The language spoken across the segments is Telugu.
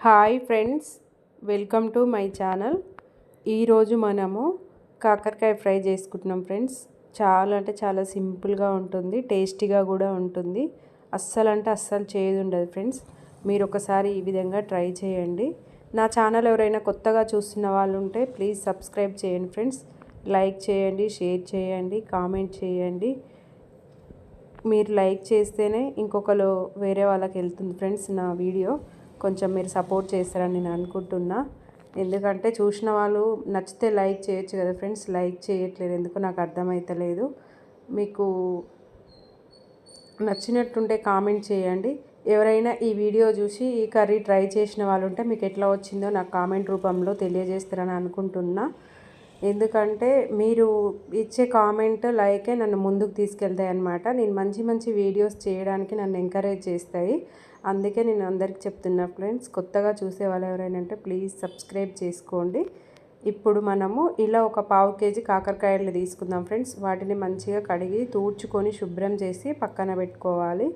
Hi friends, welcome to my channel. ఈరోజు మనము కాకరకాయ ఫ్రై చేసుకుంటున్నాం ఫ్రెండ్స్. చాలా అంటే చాలా సింపుల్గా ఉంటుంది, టేస్టీగా కూడా ఉంటుంది. అస్సలు అంటే అస్సలు చేదు ఉండదు ఫ్రెండ్స్. మీరు ఒకసారి ఈ విధంగా ట్రై చేయండి. నా ఛానల్ ఎవరైనా కొత్తగా చూస్తున్న వాళ్ళు ఉంటే ప్లీజ్ సబ్స్క్రైబ్ చేయండి ఫ్రెండ్స్. లైక్ చేయండి, షేర్ చేయండి, కామెంట్ చేయండి. మీరు లైక్ చేస్తేనే ఇంకొకరు వేరే వాళ్ళకి వెళ్తుంది ఫ్రెండ్స్ నా వీడియో. కొంచెం మీరు సపోర్ట్ చేస్తారని నేను అనుకుంటున్నా. ఎందుకంటే చూసిన వాళ్ళు నచ్చితే లైక్ చేయొచ్చు కదా ఫ్రెండ్స్. లైక్ చేయట్లేదు ఎందుకు నాకు అర్థమవుతలేదు. మీకు నచ్చినట్టుంటే కామెంట్ చేయండి. ఎవరైనా ఈ వీడియో చూసి ఈ కర్రీ ట్రై చేసిన వాళ్ళు ఉంటే మీకు ఎట్లా వచ్చిందో నాకు కామెంట్ రూపంలో తెలియజేస్తారని అనుకుంటున్నా. ఎందుకంటే మీరు ఇచ్చే కామెంట్ లైకే నన్ను ముందుకు తీసుకెళ్తాయి అన్నమాట. నేను మంచి మంచి వీడియోస్ చేయడానికి నన్ను ఎంకరేజ్ చేస్తాయి. అందుకే నేను అందరికి చెప్తున్నా ఫ్రెండ్స్, కొత్తగా చూసే వాళ్ళు ఎవరైనా అంటే ప్లీజ్ సబ్స్క్రైబ్ చేసుకోండి. ఇప్పుడు మనము ఇలా ఒక పావు కేజీ కాకరకాయలు తీసుకుందాం ఫ్రెండ్స్. వాటిని మంచిగా కడిగి తూడ్చుకొని శుభ్రం చేసి పక్కన పెట్టుకోవాలి.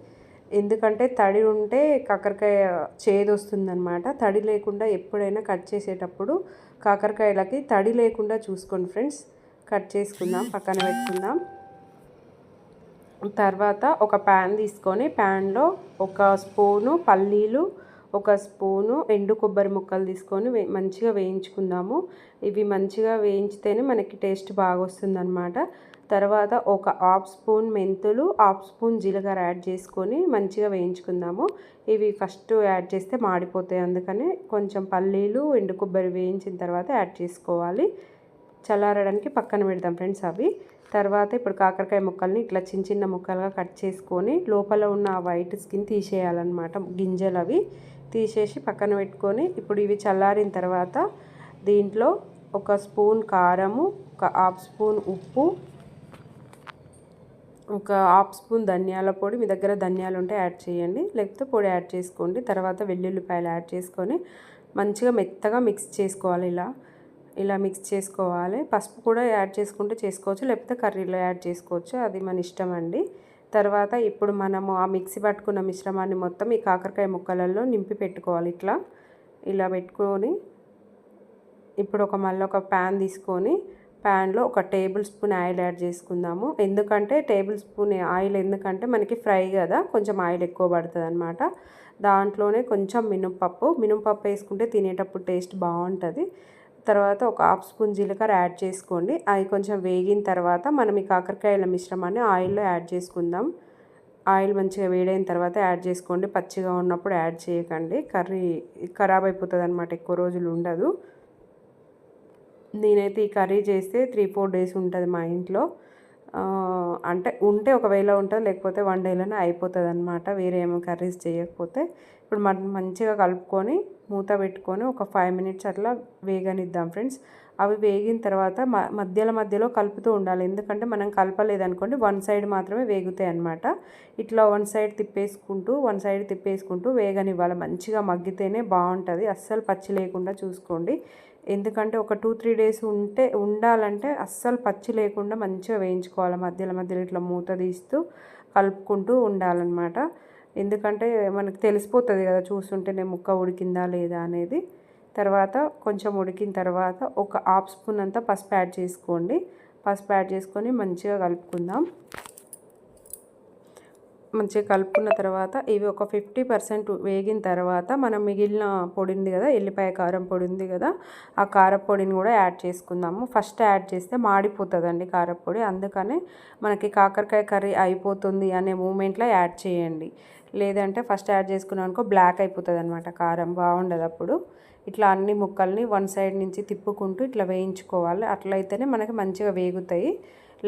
ఎందుకంటే తడి ఉంటే కాకరకాయ చేదు వస్తుందన్నమాట. తడి లేకుండా ఎప్పుడైనా కట్ చేసేటప్పుడు కాకరకాయలకి తడి లేకుండా చూసుకోండి ఫ్రెండ్స్. కట్ చేసుకుందాం, పక్కన పెట్టుకుందాం. తర్వాత ఒక ప్యాన్ తీసుకొని ప్యాన్లో ఒక స్పూను పల్లీలు, ఒక స్పూను ఎండు కొబ్బరి ముక్కలు తీసుకొని మంచిగా వేయించుకుందాము. ఇవి మంచిగా వేయించితేనే మనకి టేస్ట్ బాగా వస్తుందన్నమాట. తర్వాత ఒక హాఫ్ స్పూన్ మెంతులు, హాఫ్ స్పూన్ జీలకర్ర యాడ్ చేసుకొని మంచిగా వేయించుకుందాము. ఇవి ఫస్ట్ యాడ్ చేస్తే మాడిపోతాయి, అందుకని కొంచెం పల్లీలు ఎండు కొబ్బరి వేయించిన తర్వాత యాడ్ చేసుకోవాలి. చల్లారడానికి పక్కన పెడదాం ఫ్రెండ్స్ అవి. తర్వాత ఇప్పుడు కాకరకాయ ముక్కల్ని ఇట్లా చిన్న చిన్న ముక్కలుగా కట్ చేసుకొని లోపల ఉన్న వైట్ స్కిన్ తీసేయాలన్నమాట. గింజలు అవి తీసేసి పక్కన పెట్టుకొని ఇప్పుడు ఇవి చల్లారిన తర్వాత దీంట్లో ఒక స్పూన్ కారము, ఒక హాఫ్ స్పూన్ ఉప్పు, ఒక హాఫ్ స్పూన్ ధనియాల పొడి, మీ దగ్గర ధనియాలు ఉంటే యాడ్ చేయండి, లేకపోతే పొడి యాడ్ చేసుకోండి. తర్వాత వెల్లుల్లిపాయలు యాడ్ చేసుకొని మంచిగా మెత్తగా మిక్స్ చేసుకోవాలి. ఇలా మిక్స్ చేసుకోవాలి. పసుపు కూడా యాడ్ చేసుకుంటే చేసుకోవచ్చు, లేకపోతే కర్రీలో యాడ్ చేసుకోవచ్చు, అది మన ఇష్టం అండి. తర్వాత ఇప్పుడు మనము ఆ మిక్సీ పట్టుకున్న మిశ్రమాన్ని మొత్తం ఈ కాకరకాయ ముక్కలలో నింపి పెట్టుకోవాలి. ఇలా పెట్టుకొని ఇప్పుడు మళ్ళీ ఒక ప్యాన్ తీసుకొని ప్యాన్లో ఒక టేబుల్ స్పూన్ ఆయిల్ యాడ్ చేసుకుందాము. ఎందుకంటే టేబుల్ స్పూన్ ఆయిల్ ఎందుకంటే మనకి ఫ్రై కదా, కొంచెం ఆయిల్ ఎక్కువ పడుతుంది అనమాట. దాంట్లోనే కొంచెం మినపప్పు వేసుకుంటే తినేటప్పుడు టేస్ట్ బాగుంటుంది. తర్వాత ఒక హాఫ్ స్పూన్ జీలకర్ర యాడ్ చేసుకోండి. అవి కొంచెం వేగిన తర్వాత మనం ఈ కాకరకాయల మిశ్రమాన్ని ఆయిల్లో యాడ్ చేసుకుందాం. ఆయిల్ మంచిగా వేడైన తర్వాత యాడ్ చేసుకోండి. పచ్చిగా ఉన్నప్పుడు యాడ్ చేయకండి, కర్రీ ఖరాబ్ అయిపోతుంది అనమాట, ఎక్కువ రోజులు ఉండదు. నేనైతే ఈ కర్రీ చేస్తే 3-4 డేస్ ఉంటుంది మా ఇంట్లో. అంటే ఉంటే ఒకవేళ ఉంటుంది, లేకపోతే 1 డేలోనే అయిపోతుంది అనమాట, వేరే ఏమో కర్రీస్ చేయకపోతే. ఇప్పుడు మనం మంచిగా కలుపుకొని మూత పెట్టుకొని ఒక 5 మినిట్స్ అట్లా వేగనిద్దాం ఫ్రెండ్స్. అవి వేగిన తర్వాత మధ్యలో కలుపుతూ ఉండాలి. ఎందుకంటే మనం కలపలేదనుకోండి వన్ సైడ్ మాత్రమే వేగుతాయి అనమాట. ఇట్లా వన్ సైడ్ తిప్పేసుకుంటూ వేగనివ్వాలి. మంచిగా మగ్గితేనే బాగుంటుంది, అస్సలు పచ్చి లేకుండా చూసుకోండి. ఎందుకంటే ఒక 2-3 డేస్ ఉండాలంటే అస్సలు పచ్చి లేకుండా మంచిగా వేయించుకోవాలి. మధ్యలో ఇట్లా మూత తీస్తూ కలుపుకుంటూ ఉండాలన్నమాట. ఎందుకంటే మనకు తెలిసిపోతుంది కదా చూస్తుంటేనే ముక్క ఉడికిందా లేదా అనేది. తర్వాత కొంచెం ఉడికిన తర్వాత ఒక హాఫ్ స్పూన్ అంతా పసుపు యాడ్ చేసుకోండి. పసుపు యాడ్ చేసుకొని మంచిగా కలుపుకుందాం. మంచిగా కలుపుకున్న తర్వాత ఇవి ఒక 50% వేగిన తర్వాత మనం మిగిలిన పొడి ఉంది కదా, ఎల్లిపాయ కారం పొడి ఉంది కదా, ఆ కారపొడిని కూడా యాడ్ చేసుకుందాము. ఫస్ట్ యాడ్ చేస్తే మాడిపోతుందండి కారపొడి, అందుకనే మనకి కాకరకాయ కర్రీ అయిపోతుంది అనే మూమెంట్లో యాడ్ చేయండి. లేదంటే ఫస్ట్ యాడ్ చేసుకున్నాం అనుకో బ్లాక్ అయిపోతుంది అనమాట, కారం బాగుండదు అప్పుడు. ఇట్లా అన్ని ముక్కల్ని వన్ సైడ్ నుంచి తిప్పుకుంటూ ఇట్లా వేయించుకోవాలి. అట్లయితేనే మనకి మంచిగా వేగుతాయి,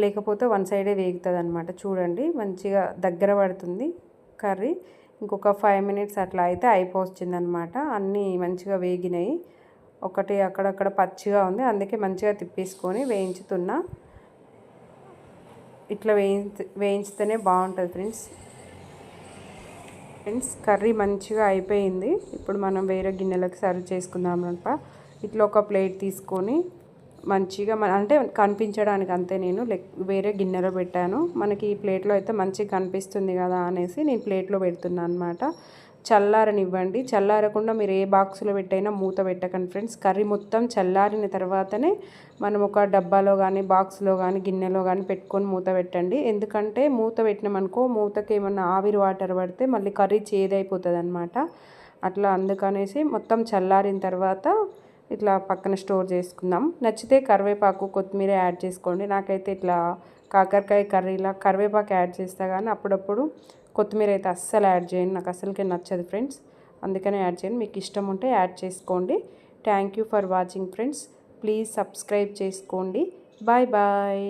లేకపోతే వన్ సైడే వేగుతుంది అనమాట. చూడండి మంచిగా దగ్గర పడుతుంది కర్రీ. ఇంకొక 5 మినిట్స్ అట్లా అయితే అయిపోవచ్చింది అనమాట. అన్నీ మంచిగా వేగినాయి, ఒకటి అక్కడక్కడ పచ్చిగా ఉంది, అందుకే మంచిగా తిప్పేసుకొని వేయించుతున్నా. ఇట్లా వేయించితేనే బాగుంటుంది ఫ్రెండ్స్. కర్రీ మంచిగా అయిపోయింది. ఇప్పుడు మనం వేరే గిన్నెలకు సర్వ్ చేసుకుందాం అనమాట. ఇట్లా ఒక ప్లేట్ తీసుకొని మంచిగా అంటే కనిపించడానికి అంతే, నేను వేరే గిన్నెలో పెట్టాను. మనకి ఈ ప్లేట్లో అయితే మంచిగా కనిపిస్తుంది కదా అనేసి నేను ప్లేట్లో పెడుతున్నాను అనమాట. చల్లారనివ్వండి. చల్లారకుండా మీరు ఏ బాక్స్లో పెట్టైనా మూత పెట్టకండి ఫ్రెండ్స్. కర్రీ మొత్తం చల్లారిన తర్వాతనే మనం ఒక డబ్బాలో కానీ బాక్స్లో కానీ గిన్నెలో కానీ పెట్టుకొని మూత పెట్టండి. ఎందుకంటే మూత పెట్టినామనుకో మూతకి ఏమన్నా ఆవిరి వాటర్ పడితే మళ్ళీ కర్రీ చేదైపోతుంది అనమాట. అట్లా అందుకనేసి మొత్తం చల్లారిన తర్వాత ఇట్లా పక్కన స్టోర్ చేసుకుందాం. నచ్చితే కరివేపాకు కొత్తిమీర యాడ్ చేసుకోండి. నాకైతే ఇట్లా కాకరకాయ కర్రీలా కరివేపాకు యాడ్ చేస్తా కానీ అప్పుడప్పుడు కొత్తిమీర అయితే అస్సలు యాడ్ చేయను. నాకు అసలుకే నచ్చదు ఫ్రెండ్స్, అందుకనే యాడ్ చేయను. మీకు ఇష్టం ఉంటే యాడ్ చేసుకోండి. Thank you for watching friends. Please subscribe చేసుకోండి. Bye bye.